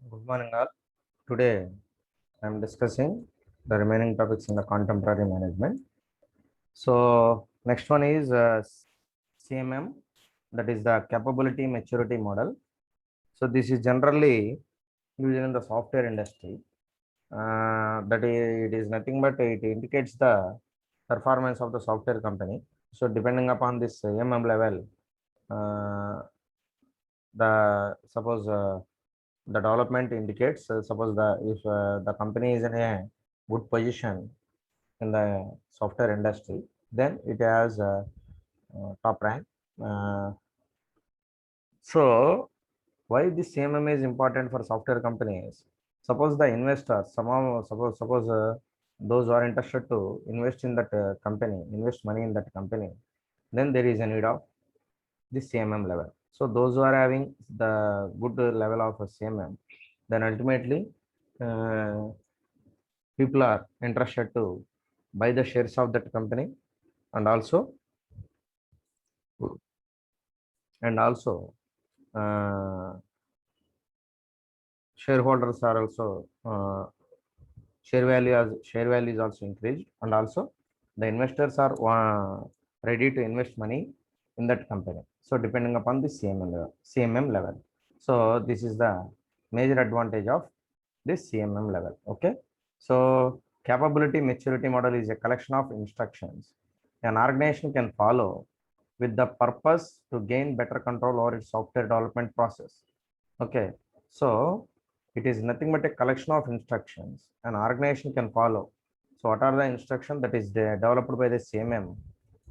Good morning, all. Today, I am discussing the remaining topics in the contemporary management. So, next one is CMM, that is the capability maturity model. So, this is generally used in the software industry. It is nothing but it indicates the performance of the software company. So, depending upon this CMM level, uh, the suppose the development indicates suppose the if the company is in a good position in the software industry, then it has top rank. So why this CMM is important for software companies? Suppose the investors, somehow suppose those who are interested to invest in that company, invest money in that company, then there is a need of this CMM level. So those who are having the good level of CMM, then ultimately uh, people are interested to buy the shares of that company, and also uh, shareholders are also share value is also increased, and also the investors are ready to invest money in that company. So depending upon the CMM level. So this is the major advantage of this CMM level. Okay. So capability maturity model is a collection of instructions an organization can follow with the purpose to gain better control over its software development process. Okay. So it is nothing but a collection of instructions an organization can follow. So what are the instructions that is developed by the CMM?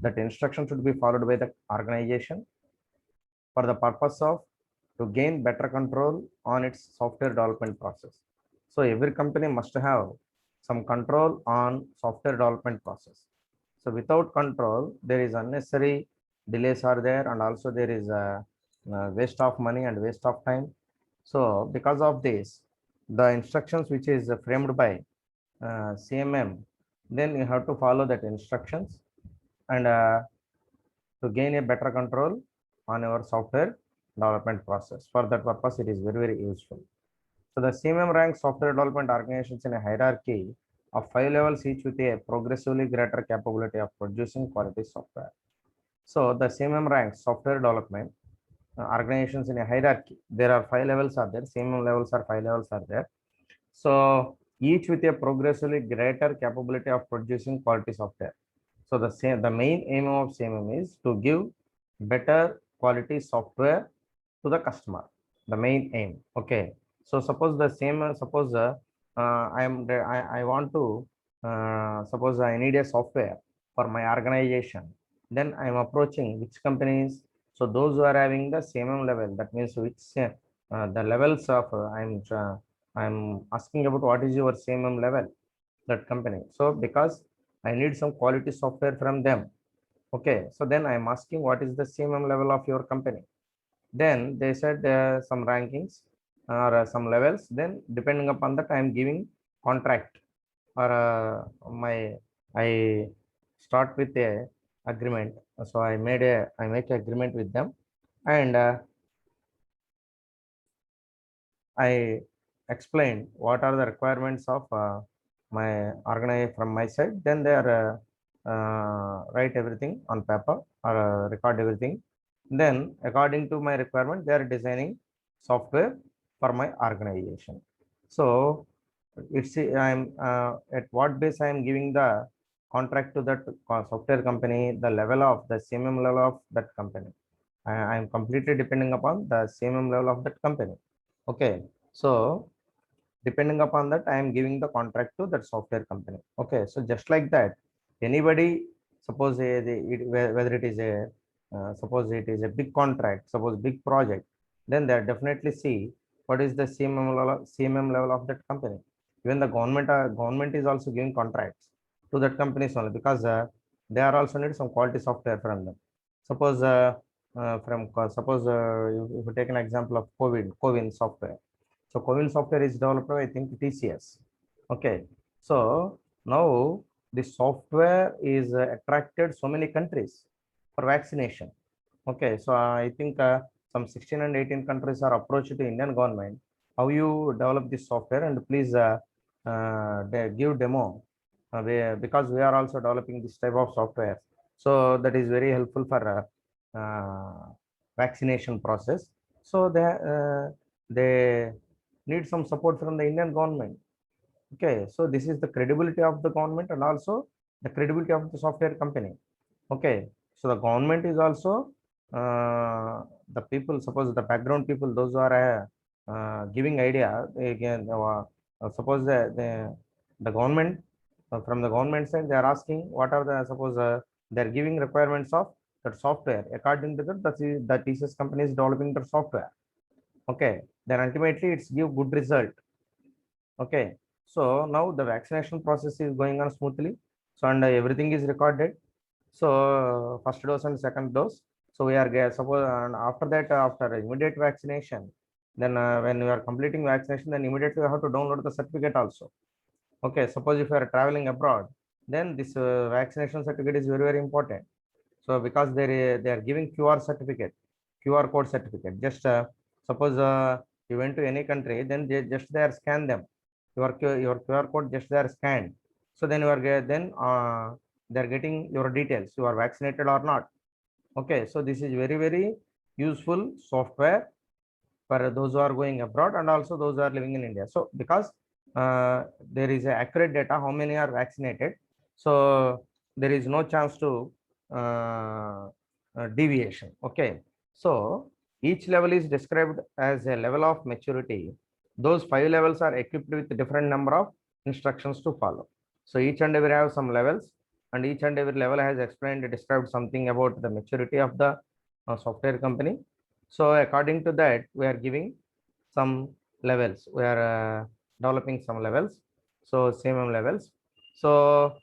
That instruction should be followed by the organization for the purpose of to gain better control on its software development process. So every company must have some control on software development process. So without control, there is unnecessary delays are there, and also there is a waste of money and waste of time. So because of this, the instructions which is framed by CMM, then you have to follow that instructions and to gain a better control on your software development process. For that purpose, it is very, very useful. So the CMM ranks software development organizations in a hierarchy of 5 levels, each with a progressively greater capability of producing quality software. So the CMM ranks software development organizations in a hierarchy. There are 5 levels are there. CMM levels are 5 levels are there. So each with a progressively greater capability of producing quality software. So the main aim of CMM is to give better quality software to the customer. The main aim. Okay. So suppose the same. Suppose I want to suppose I need a software for my organization. Then I am approaching which companies. So those who are having the CMM level. That means which the levels of I'm asking about what is your CMM level that company. So because I need some quality software from them. Okay, so then I'm asking what is the CMM level of your company. Then they said some rankings or some levels. Then depending upon that, I'm giving contract or I start with a agreement. So I make agreement with them, and I explained what are the requirements of my organization from my side. Then they are write everything on paper or record everything. Then according to my requirement, they are designing software for my organization. So it's I'm at what base I am giving the contract to that software company, the level of the CMM level of that company. I am completely depending upon the CMM level of that company. Okay, so depending upon that, I am giving the contract to that software company. Okay, so just like that, anybody, suppose whether it is a suppose it is a big contract, suppose big project, then they definitely see what is the CMM level of that company. Even the government is also giving contracts to that companies only because they are also need some quality software from them. Suppose suppose if you take an example of COVID software. So Covil software is developed by I think TCS. Okay. So now the software is attracted so many countries for vaccination. Okay. So I think some 16 and 18 countries are approached to Indian government how you develop this software, and please give demo because we are also developing this type of software. So that is very helpful for vaccination process. So they need some support from the Indian government. Okay, so this is the credibility of the government and also the credibility of the software company. Okay, so the government is also the people, suppose the background people, those who are giving idea, they can, suppose the government, from the government side, they are asking what are the, suppose they are giving requirements of that software. According to that, the TCS company is developing the software. Okay, then ultimately it's give good result. Okay, so now the vaccination process is going on smoothly. So and everything is recorded. So first dose and second dose. So we are suppose, and after that, after immediate vaccination, then when you are completing vaccination, then immediately you have to download the certificate also. Okay, suppose if you are traveling abroad, then this vaccination certificate is very, very important. So because they are giving QR certificate, QR code certificate. Just suppose you went to any country, then they are scan them. Your QR code just they are scanned. So then you are then they are getting your details. You are vaccinated or not. Okay, so this is very, very useful software for those who are going abroad and also those who are living in India. So because there is accurate data how many are vaccinated, so there is no chance to deviation. Okay, so each level is described as a level of maturity. Those 5 levels are equipped with different number of instructions to follow. So each and every have some levels, and each and every level has explained, described something about the maturity of the software company. So according to that, we are giving some levels. We are developing some levels. So same levels. So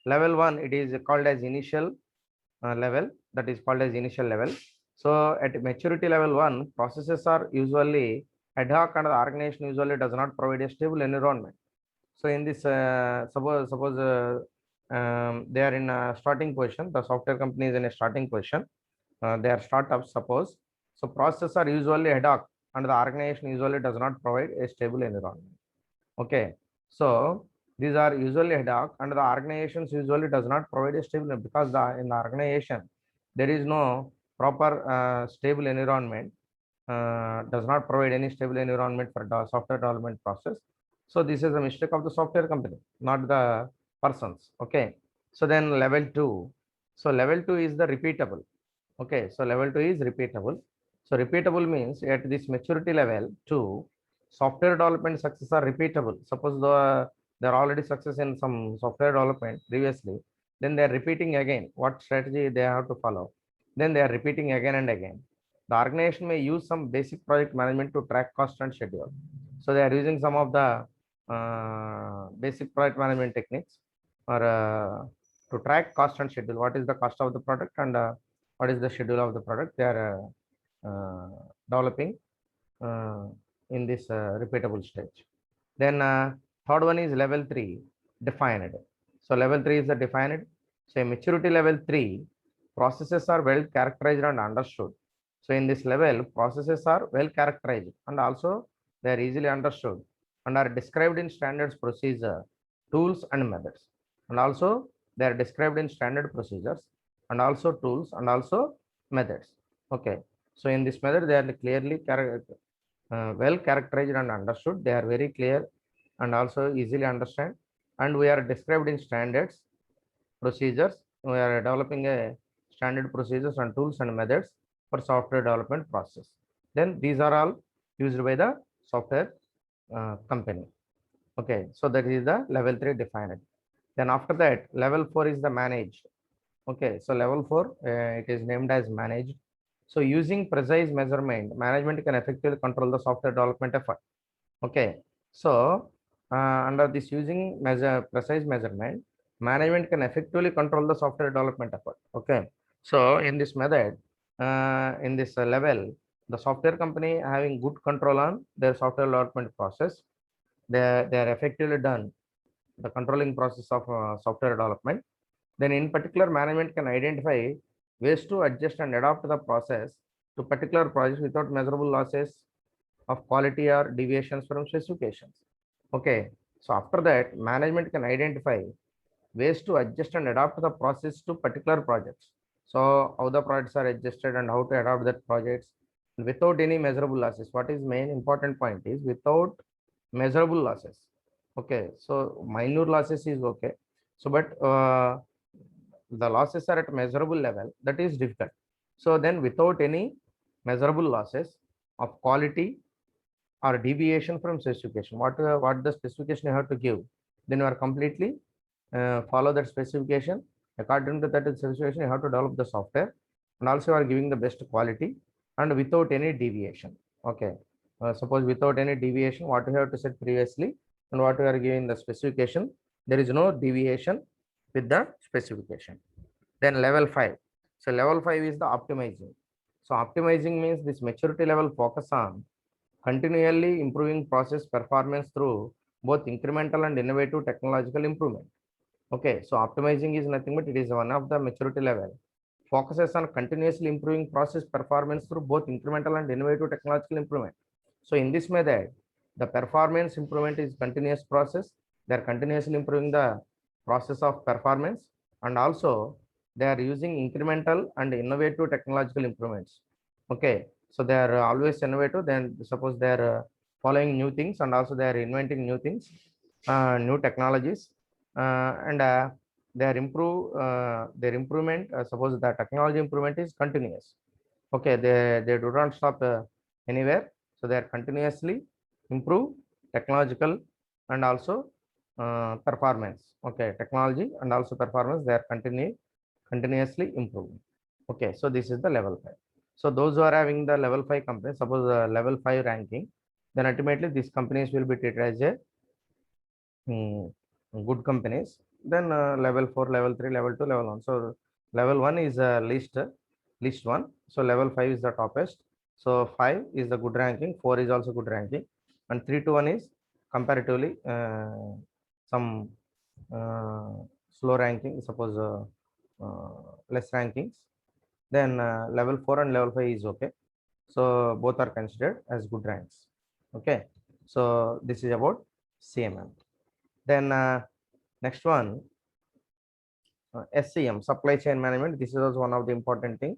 level 1, it is called as initial level. That is called as initial level. So at maturity level 1, processes are usually ad hoc and the organization usually does not provide a stable environment. So in this, suppose they are in a starting position. The software company is in a starting position. They are startups, suppose. So processes are usually ad hoc and the organization usually does not provide a stable environment. Okay, so these are usually ad hoc and the organizations usually does not provide a stable, because in the organization there is no proper stable environment, does not provide any stable environment for the software development process. So this is a mistake of the software company, not the persons. Okay, so then level 2. So level 2 is the repeatable. Okay, so level 2 is repeatable. So repeatable means at this maturity level 2, software development success are repeatable. Suppose they're already success in some software development previously, then they're repeating again what strategy they have to follow. Then they are repeating again and again. The organization may use some basic project management to track cost and schedule. So they are using some of the basic project management techniques or to track cost and schedule. What is the cost of the product and what is the schedule of the product they are developing in this repeatable stage. Then third one is level 3, defined. So level 3 is the defined. So maturity level 3, processes are well characterized and understood. So in this level, processes are well characterized and also they are easily understood and are described in standards, procedure, tools and methods. And also they are described in standard procedures and also tools and also methods. Okay, so in this method they are clearly well characterized and understood. They are very clear and also easily understand, and we are described in standards, procedures. We are developing a standard procedures and tools and methods for software development process. Then these are all used by the software company. Okay, so that is the level 3 defined. Then after that, level 4 is the managed. Okay, so level 4, it is named as managed. So using precise measurement, management can effectively control the software development effort. Okay, so under this using precise measurement, management can effectively control the software development effort. Okay, so in this method, in this level, the software company having good control on their software development process, they are effectively done the controlling process of software development. Then in particular, management can identify ways to adjust and adapt the process to particular projects without measurable losses of quality or deviations from specifications. Okay, so after that, management can identify ways to adjust and adapt the process to particular projects. So how the projects are adjusted and how to adapt that projects without any measurable losses. What is main important point is without measurable losses. Okay, so minor losses is okay. So, but the losses are at measurable level, that is difficult. So then without any measurable losses of quality or deviation from specification, what the specification you have to give, then you are completely follow that specification. According to that specification, you have to develop the software, and also you are giving the best quality and without any deviation. Okay, suppose without any deviation, what you have to set previously and what you are giving the specification, there is no deviation with the specification. Then level 5. So level 5 is the optimizing. So optimizing means this maturity level focus on continually improving process performance through both incremental and innovative technological improvement. Okay, so optimizing is nothing but it is one of the maturity level. Focuses on continuously improving process performance through both incremental and innovative technological improvement. So in this method, the performance improvement is continuous process. They are continuously improving the process of performance, and also they are using incremental and innovative technological improvements. Okay, so they are always innovative. Then suppose they are following new things, and also they are inventing new things, new technologies, and their improvement. Suppose the technology improvement is continuous. Okay, they do not stop anywhere. So they are continuously improve technological and also performance. Okay, technology and also performance, they are continuously improving. Okay, so this is the level 5. So those who are having the level 5 companies, suppose the level 5 ranking, then ultimately these companies will be treated as a good companies. Then level 4, level 3, level 2, level 1. So level 1 is least one. So level 5 is the toppest. So 5 is the good ranking, 4 is also good ranking, and 3 to 1 is comparatively some slow ranking, suppose less rankings. Then level 4 and level 5 is okay. So both are considered as good ranks. Okay, so this is about CMM. Then next one, SCM, supply chain management. This is also one of the important thing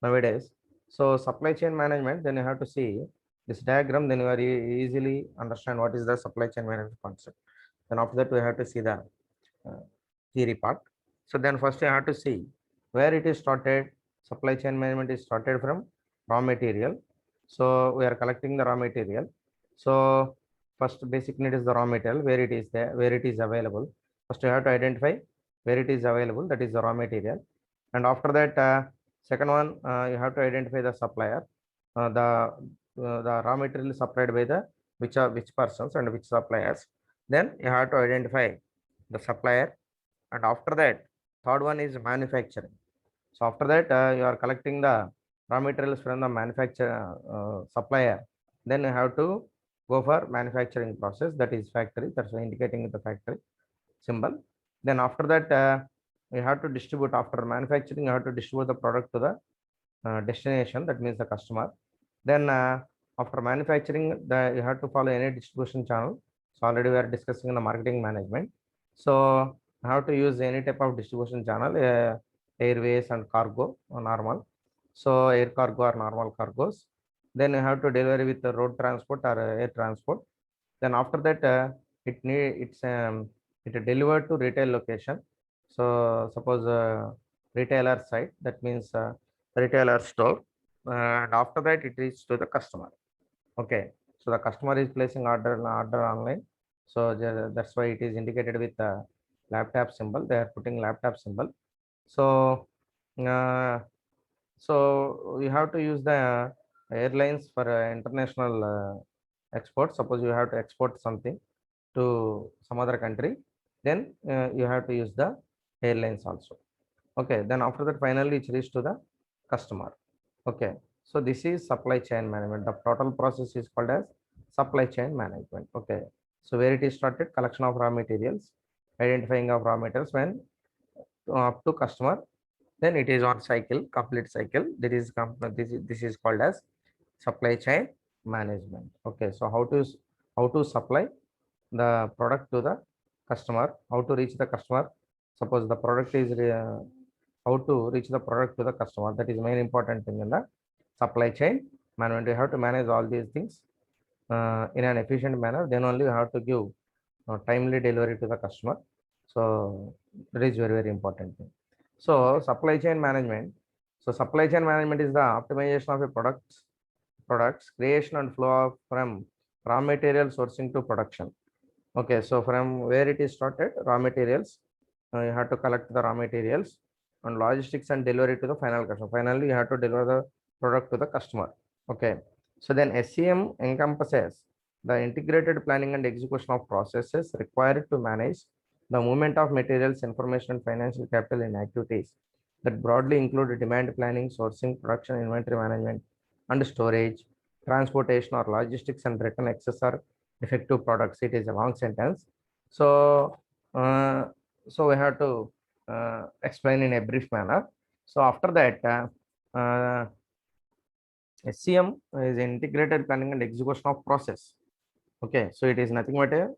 nowadays. So supply chain management, then you have to see this diagram, then you are easily understand what is the supply chain management concept. Then after that, we have to see the theory part. So then first you have to see where it is started. Supply chain management is started from raw material. So we are collecting the raw material. So first basic need is the raw material, where it is there, where it is available. First you have to identify where it is available, that is the raw material. And after that, second one, you have to identify the supplier. The raw material is supplied by the which persons and which suppliers. Then you have to identify the supplier, and after that, third one is manufacturing. So after that, you are collecting the raw materials from the manufacturer supplier. Then you have to go for manufacturing process, that is factory. That's indicating the factory symbol. Then after that, you have to distribute. After manufacturing, you have to distribute the product to the destination, that means the customer. Then after manufacturing, you have to follow any distribution channel. So already we are discussing the marketing management. So how to use any type of distribution channel, airways and cargo normal. So air cargo or normal cargos. Then you have to deliver with the road transport or air transport. Then after that, it delivered to retail location. So suppose retailer site, that means retailer store, and after that it reaches to the customer. Okay, so the customer is placing order online. So that's why it is indicated with the laptop symbol. They are putting laptop symbol. So uh, so you have to use the airlines for international export. Suppose you have to export something to some other country, then you have to use the airlines also. Okay, then after that, finally it reaches to the customer. Okay, so this is supply chain management. The total process is called as supply chain management. Okay, so where it is started, collection of raw materials, identifying of raw materials, when up to customer, then it is on cycle, complete cycle. This is called as supply chain management. Okay, so how to supply the product to the customer, how to reach the customer. Suppose the product is how to reach the product to the customer, that is main important thing in the supply chain management. You have to manage all these things in an efficient manner, then only you have to give timely delivery to the customer. So that is very very important thing. So supply chain management. So supply chain management is the optimization of a products creation and flow of from raw material sourcing to production. Okay, so from where it is started, raw materials, you have to collect the raw materials and logistics and delivery to the final customer. Finally, you have to deliver the product to the customer. Okay, so then SCM encompasses the integrated planning and execution of processes required to manage the movement of materials, information, and financial capital in activities that broadly include demand planning, sourcing, production, inventory management, and storage, transportation or logistics, and return excess or defective products. It is a long sentence. So, so we have to explain in a brief manner. So after that, SCM is integrated planning and execution of process. Okay, so it is nothing but a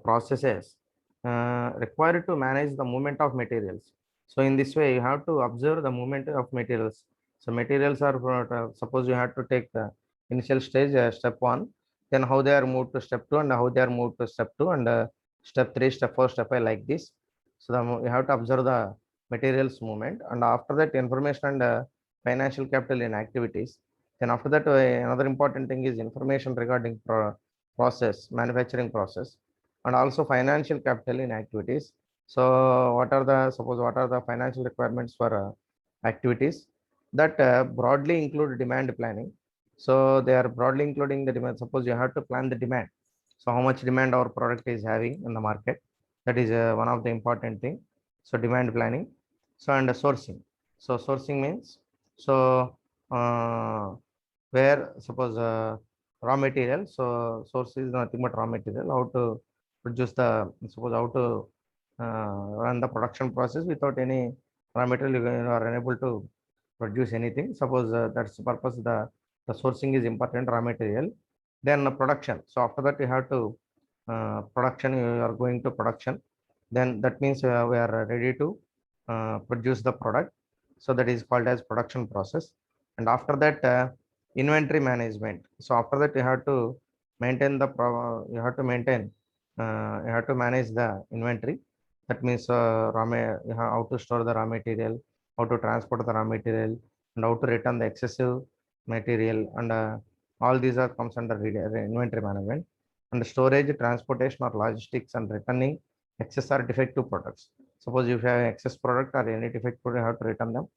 processes required to manage the movement of materials. So in this way, you have to observe the movement of materials. So materials are, suppose you have to take the initial stage, step one, then how they are moved to step two, and how they are moved to step two, and step three, step four, step five, like this. So you have to observe the materials movement, and after that, information and financial capital in activities. Then after that, another important thing is information regarding process, manufacturing process, and also financial capital in activities. So what are the financial requirements for activities that broadly include demand planning. So they are broadly including the demand. Suppose you have to plan the demand. So how much demand our product is having in the market. That is one of the important thing. So demand planning. So and sourcing. So sourcing means, so where suppose raw material. So source is nothing but raw material. How to produce the, suppose how to run the production process without any raw material, you are unable to produce anything. Suppose that's the purpose, the sourcing is important, raw material. Then production. So after that you have to production, you are going to production. Then that means we are ready to produce the product. So that is called as production process. And after that, inventory management. So after that you have to maintain the you have to maintain you have to manage the inventory. That means you have how to store the raw material, how to transport the raw material, and how to return the excessive material, and all these are comes under inventory management. And storage, transportation or logistics, and returning excess or defective products. Suppose if you have excess product or any defect product, you have to return them.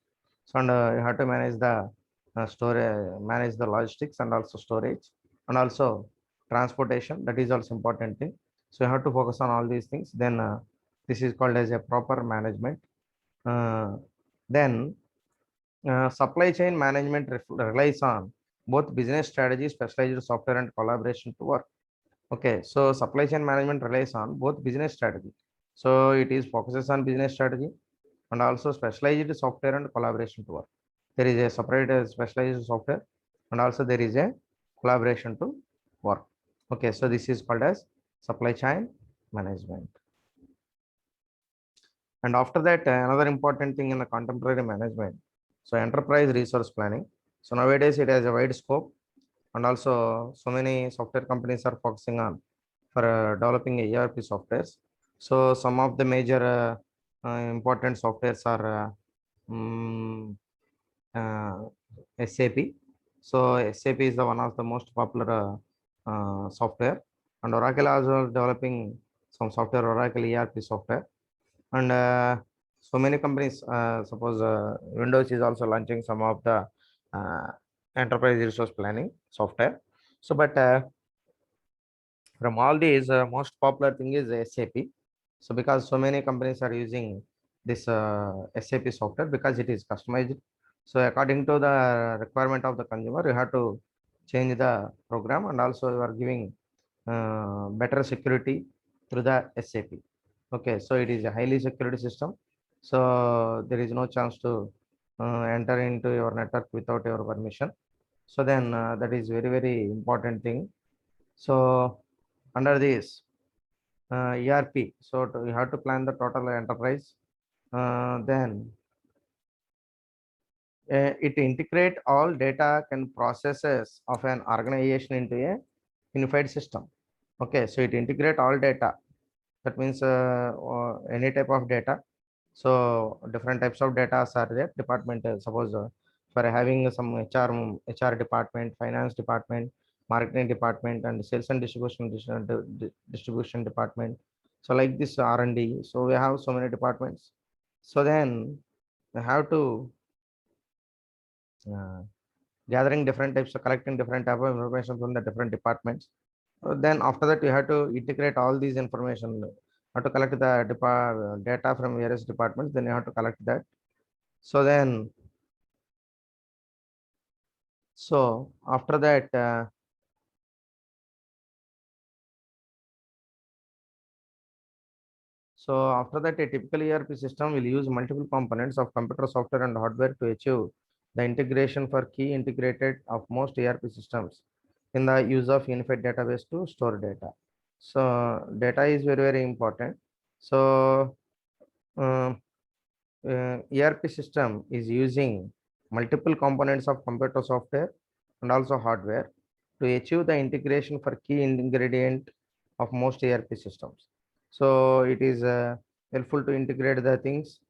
So and you have to manage the manage the logistics and also storage, and also transportation. That is also important thing. So you have to focus on all these things. Then this is called as a proper management. Uh, then supply chain management relies on both business strategy, specialized software, and collaboration to work. Okay, so supply chain management relies on both business strategy. So it is focuses on business strategy and also specialized software and collaboration to work. There is a separate specialized software, and also there is a collaboration to work. Okay, so this is called as supply chain management. And after that, another important thing in the contemporary management, so enterprise resource planning. So nowadays it has a wide scope, and also so many software companies are focusing on for developing ERP softwares. So some of the major important softwares are SAP. So SAP is the one of the most popular software, and Oracle also developing some software, Oracle ERP software. And so many companies, suppose Windows is also launching some of the uh, enterprise resource planning software. So but from all these, most popular thing is SAP. So because so many companies are using this SAP software, because it is customized. So according to the requirement of the consumer, you have to change the program, and also you are giving better security through the SAP. Okay, so it is a highly security system. So there is no chance to enter into your network without your permission. So then that is very, very important thing. So under this ERP, so you have to plan the total enterprise. Then it integrate all data and processes of an organization into a unified system. Okay, so it integrate all data. That means any type of data. So different types of data are there. Department, suppose for having some HR department, finance department, marketing department, and sales and distribution department. So like this R&D. So we have so many departments. So then we have to uh, gathering different types of collecting different type of information from the different departments. Then after that, you have to integrate all these information. You have to collect the data from various departments. Then you have to collect that. So then, so after that, a typical ERP system will use multiple components of computer software and hardware to achieve the integration for key integrated of most ERP systems in the use of unified database to store data. So data is very, very important. So uh, ERP system is using multiple components of computer software and also hardware to achieve the integration for key ingredient of most ERP systems. So it is helpful to integrate the things.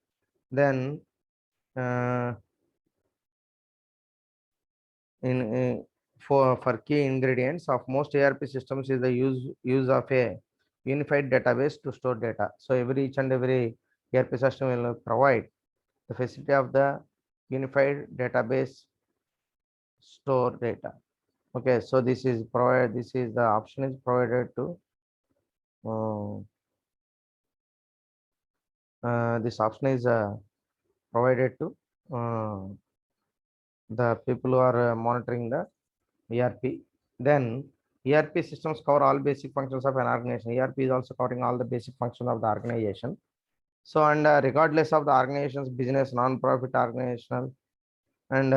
Then uh, for key ingredients of most ERP systems is the use of a unified database to store data. So each and every ERP system will provide the facility of the unified database store data. Okay, so this is the option is provided to uh, this option is provided to uh, the people who are monitoring the ERP. Then ERP systems cover all basic functions of an organization. ERP is also covering all the basic functions of the organization. So and regardless of the organization's business, non-profit organizational, and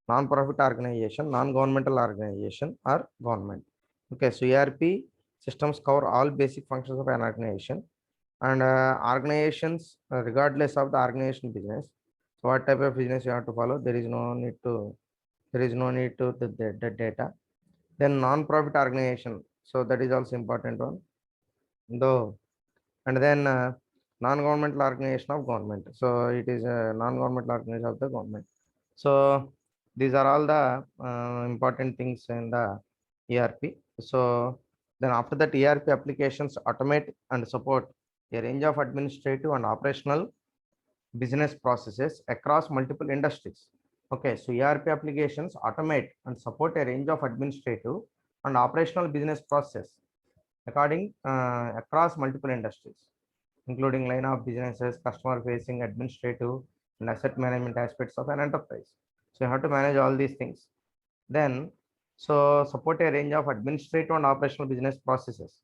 non-profit organization, non-governmental organization, or government. Okay, so ERP systems cover all basic functions of an organization, and organizations, regardless of the organization business. So what type of business you have to follow? There is no need to the data. Then non-profit organization. So that is also important one. Though, and then non-governmental organization of government. So it is a non-governmental organization of the government. So these are all the important things in the ERP. So then after that, ERP applications automate and support a range of administrative and operational business processes across multiple industries. Okay, so ERP applications automate and support a range of administrative and operational business process according across multiple industries, including line of businesses, customer facing, administrative, and asset management aspects of an enterprise. So you have to manage all these things. Then, so support a range of administrative and operational business processes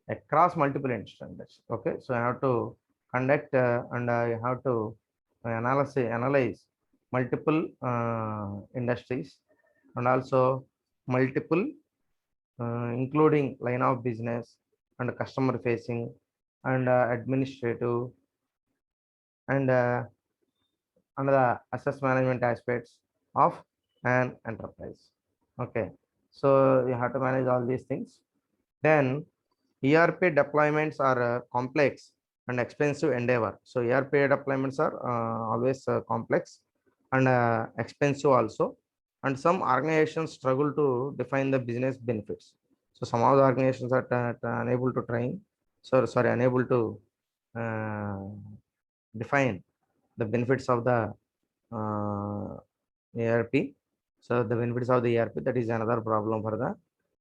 across multiple industries. Okay, so I have to conduct and I have to analyze multiple industries and also multiple including line of business and customer facing and administrative and the assess management aspects of an enterprise. Okay, so you have to manage all these things. Then ERP deployments are complex and expensive endeavor. So ERP deployments are always complex and expensive also. And some organizations struggle to define the business benefits. So some of the organizations are unable to train, so sorry, unable to uh, define the benefits of the ERP. So the benefits of the ERP, that is another problem for the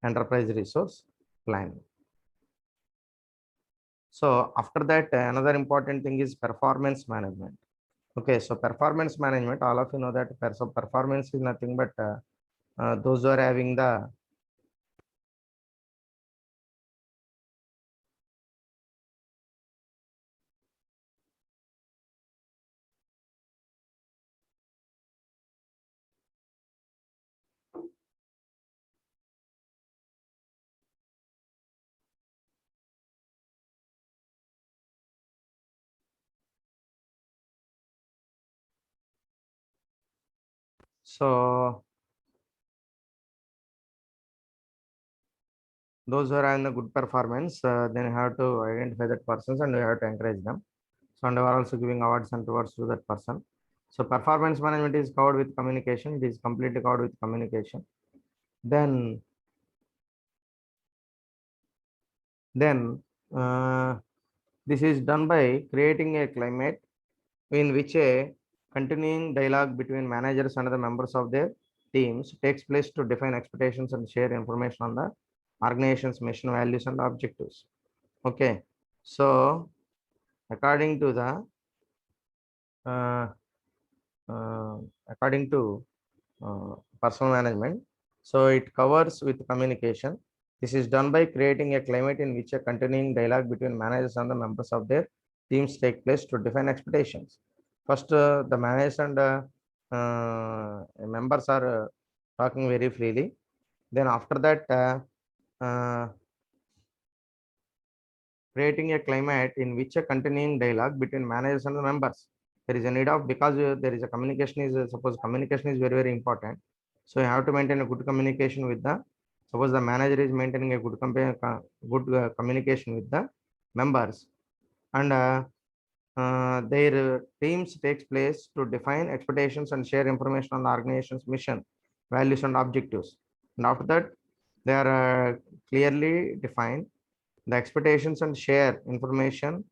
enterprise resource planning. So after that, another important thing is performance management. Okay, so performance management, all of you know that performance is nothing but those who are having the So those who are having a good performance, then you have to identify that persons and you have to encourage them. So and we are also giving awards and rewards to that person. So performance management is covered with communication. It is completely covered with communication. Then this is done by creating a climate in which a continuing dialogue between managers and the members of their teams takes place to define expectations and share information on the organization's mission, values, and objectives. Okay, so according to the uh, uh, according to personal management, so it covers with communication. This is done by creating a climate in which a continuing dialogue between managers and the members of their teams take place to define expectations. First, the managers and members are talking very freely. Then after that, creating a climate in which a continuing dialogue between managers and the members. There is a need of, because there is a communication is, suppose communication is very, very important. So you have to maintain a good communication with the, suppose the manager is maintaining a good, communication with the members, and their teams takes place to define expectations and share information on the organization's mission, values, and objectives. And after that, they are clearly defined the expectations and share information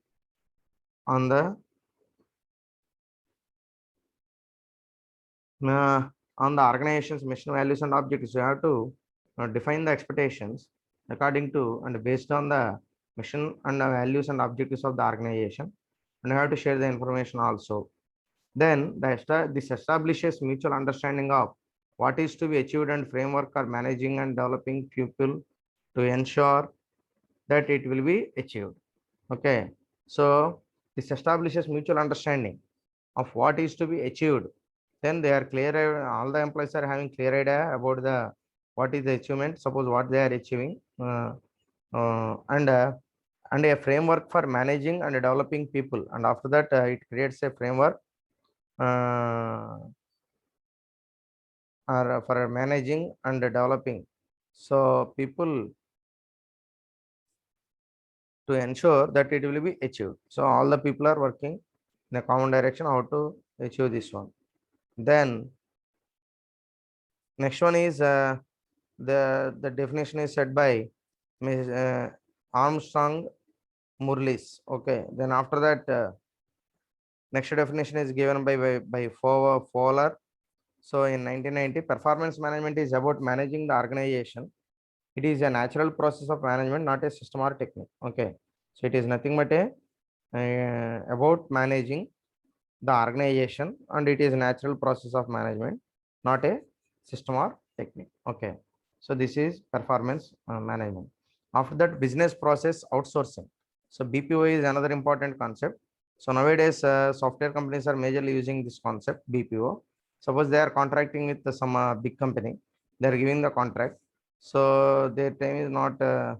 on the uh, organization's mission, values, and objectives. You have to define the expectations according to and based on the mission and the values and objectives of the organization, and you have to share the information also. Then this establishes mutual understanding of what is to be achieved and framework for managing and developing people to ensure that it will be achieved. Okay, so this establishes mutual understanding of what is to be achieved. Then they are clear, all the employees are having clear idea about the what is the achievement, suppose what they are achieving, and a framework for managing and developing people. And after that, it creates a framework or for managing and developing. So people to ensure that it will be achieved. So all the people are working in a common direction how to achieve this one. Then next one is the definition is set by Ms. Armstrong Murlis. Okay. Then after that, next definition is given by Fowler. So in 1990, performance management is about managing the organization. It is a natural process of management, not a system or technique. Okay. So it is nothing but a about managing the organization, and it is a natural process of management, not a system or technique. Okay, so this is performance management. After that, business process outsourcing. So BPO is another important concept. So nowadays software companies are majorly using this concept, BPO. Suppose they are contracting with some big company, they are giving the contract, so their time is not uh,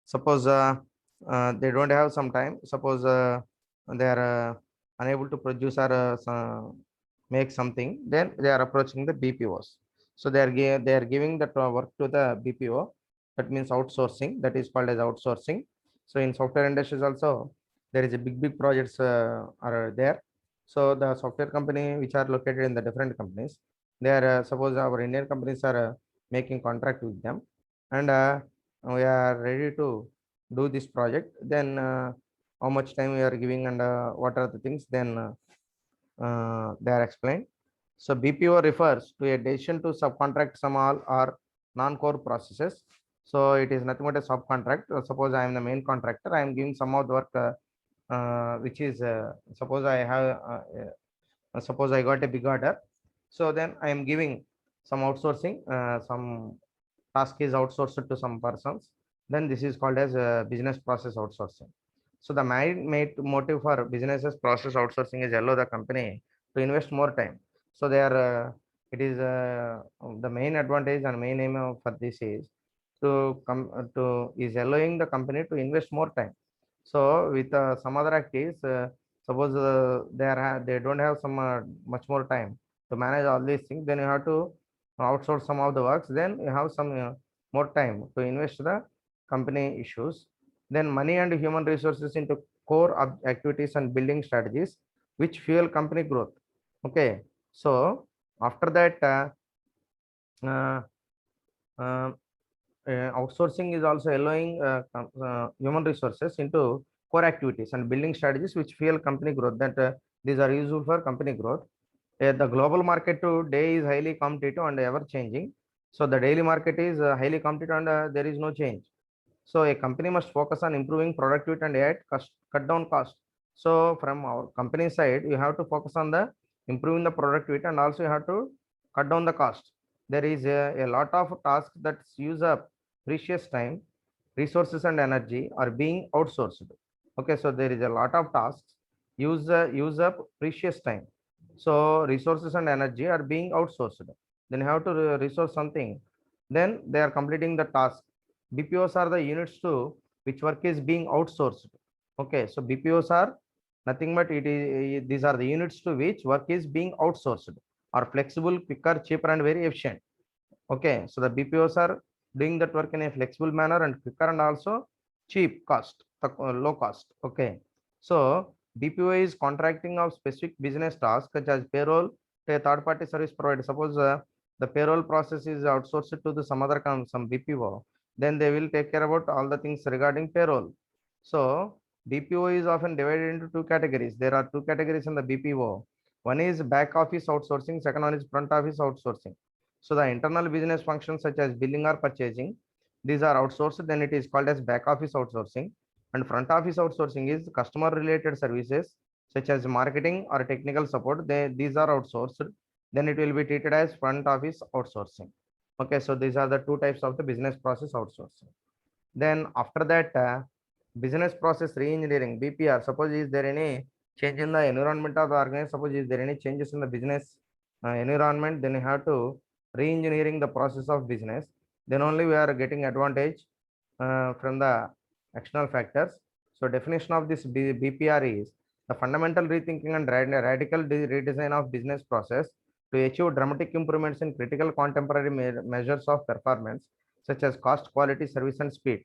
suppose they don't have some time, suppose they are unable to produce or make something, then they are approaching the BPOs. So they are giving that work to the BPO. That means outsourcing. That is called as outsourcing. So in software industries also, there is a big projects are there. So the software company which are located in the different companies, they are suppose our Indian companies are making contract with them, and we are ready to do this project. Then how much time we are giving, and what are the things, then they are explained. So BPO refers to a decision to subcontract some all or non-core processes. So it is nothing but a subcontract. Suppose I am the main contractor, I am giving some of the work which is suppose I have suppose I got a big order, so then I am giving some outsourcing, some task is outsourced to some persons, then this is called as business process outsourcing. So the main motive for businesses process outsourcing is allow the company to invest more time. So they are it is the main advantage and main aim for this is to come to is allowing the company to invest more time. So with some other activities, Suppose they don't have some much more time to manage all these things, then you have to outsource some of the works. Then you have some more time to invest the company issues. Then money and human resources into core activities and building strategies which fuel company growth. Okay, so after that, uh, uh, outsourcing is also allowing human resources into core activities and building strategies which fuel company growth. That these are useful for company growth. The global market today is highly competitive and ever changing. So the daily market is highly competitive and there is no change. So a company must focus on improving productivity and yet cut down cost. So from our company side, you have to focus on the improving the productivity and also you have to cut down the cost. There is a lot of tasks that use up precious time, resources and energy are being outsourced. Okay, so there is a lot of tasks use up precious time. So resources and energy are being outsourced. Then you have to resource something. Then they are completing the task. BPOs are the units to which work is being outsourced. Okay, so BPOs are nothing but it is these are the units to which work is being outsourced, are flexible, quicker, cheaper, and very efficient. Okay, so the BPOs are doing that work in a flexible manner and quicker and also cheap cost, low cost. Okay, so BPO is contracting of specific business tasks such as payroll to a third party service provider. Suppose the payroll process is outsourced to the some other some BPO, then they will take care about all the things regarding payroll. So BPO is often divided into two categories. There are two categories in the BPO. One is back office outsourcing, second one is front office outsourcing. So the internal business functions such as billing or purchasing, these are outsourced, then it is called as back office outsourcing. And front office outsourcing is customer related services such as marketing or technical support. These are outsourced. Then it will be treated as front office outsourcing. Okay, so these are the two types of the business process outsourcing. Then after that, business process re-engineering, BPR. Suppose is there any change in the environment of the organization? Suppose is there any changes in the business environment? Then you have to re-engineering the process of business. Then only we are getting advantage from the external factors. So definition of this BPR is the fundamental rethinking and radical redesign of business process to achieve dramatic improvements in critical contemporary measures of performance such as cost, quality, service, and speed.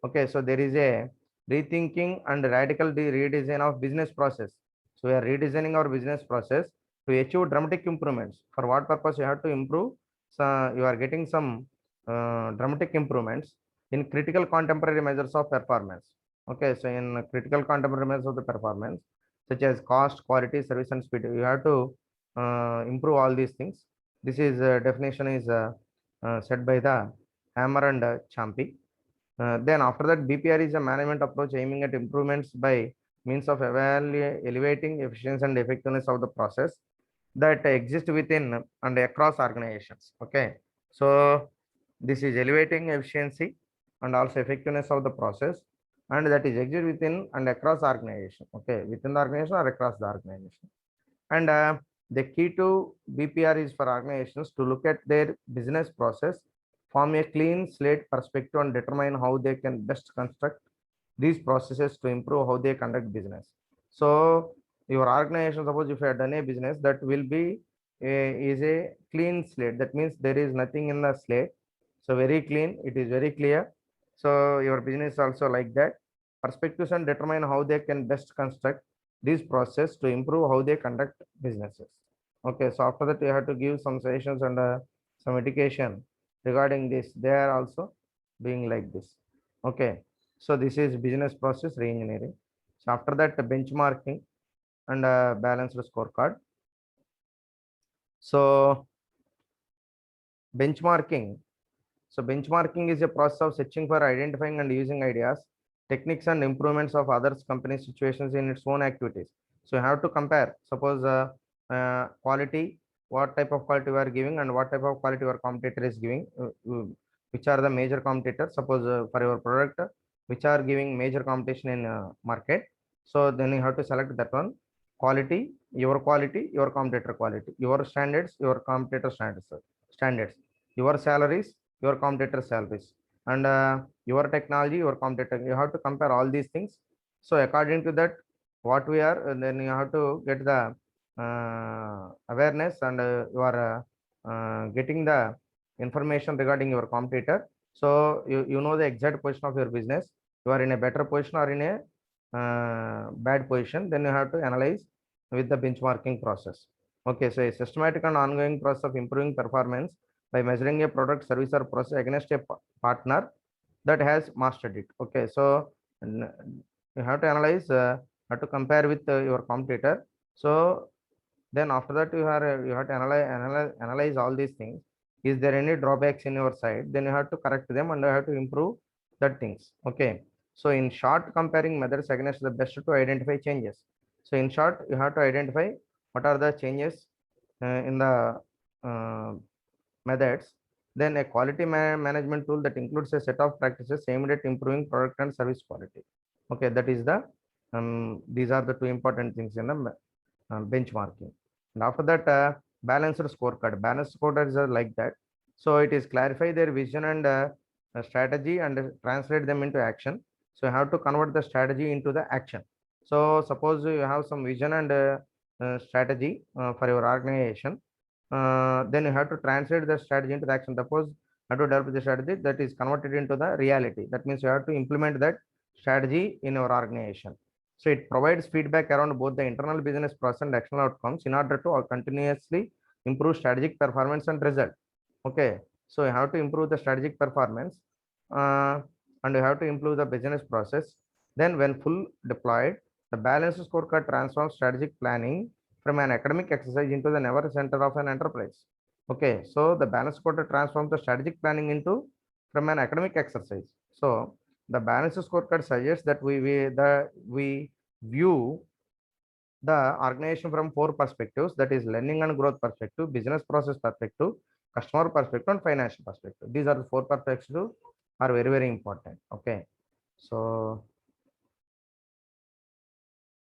Okay, so there is a rethinking and radical redesign of business process. So we are redesigning our business process to achieve dramatic improvements. For what purpose you have to improve? So you are getting some dramatic improvements in critical contemporary measures of performance. Okay, so in critical contemporary measures of the performance, such as cost, quality, service, and speed, you have to improve all these things. This is definition is set by the Hammer and Champy. Then after that, BPR is a management approach aiming at improvements by means of elevating efficiency and effectiveness of the process that exist within and across organizations. Okay, so this is elevating efficiency and also effectiveness of the process, and that is exist within and across organization. Okay, within the organization or across the organization. And the key to BPR is for organizations to look at their business process, form a clean slate perspective, and determine how they can best construct these processes to improve how they conduct business. So your organization, suppose if you have done a business, that will be is a clean slate. That means there is nothing in the slate. So very clean, it is very clear. So your business also like that. Perspectives and determine how they can best construct this process to improve how they conduct businesses. Okay, so after that you have to give some suggestions and some education regarding this. They are also being like this. Okay, so this is business process reengineering. So after that, benchmarking and balanced scorecard. So benchmarking. So benchmarking is a process of searching for identifying and using ideas, techniques and improvements of others company situations in its own activities. So you have to compare. Suppose quality, what type of quality we are giving and what type of quality your competitor is giving, which are the major competitors. Suppose for your product, which are giving major competition in market. So then you have to select that one. Quality, your competitor quality, your standards, your competitor standards, your salaries, your competitor salaries, and your technology, your competitor. You have to compare all these things. So according to that, what we are, then you have to get the awareness, and you are getting the information regarding your competitor. So you know the exact position of your business. You are in a better position or in a bad position, then you have to analyze with the benchmarking process. Okay, so a systematic and ongoing process of improving performance by measuring a product, service, or process against a partner that has mastered it. Okay, so you have to analyze, have to compare with your competitor. So then after that you have to analyze all these things. Is there any drawbacks in your side? Then you have to correct them and you have to improve that things. Okay, so in short, comparing methods against the best to identify changes. So in short, you have to identify what are the changes in the uh, methods. Then a quality management tool that includes a set of practices aimed at improving product and service quality. Okay, that is the these are the two important things in the benchmarking. And after that, balanced scorecard. Balanced scorecard is like that. So it is clarify their vision and strategy and translate them into action. So you have to convert the strategy into the action. So suppose you have some vision and strategy for your organization, then you have to translate the strategy into the action. Suppose you have to develop the strategy that is converted into the reality. That means you have to implement that strategy in your organization. So it provides feedback around both the internal business process and external outcomes in order to continuously improve strategic performance and result. Okay, so you have to improve the strategic performance, uh, and you have to improve the business process. Then when full deployed, the balanced scorecard transforms strategic planning from an academic exercise into the never center of an enterprise. Okay, so the balanced scorecard transforms the strategic planning into from an academic exercise. So the balanced scorecard suggests that we view the organization from four perspectives, that is learning and growth perspective, business process perspective, customer perspective, and financial perspective. These are the four perspectives are very important. Okay, so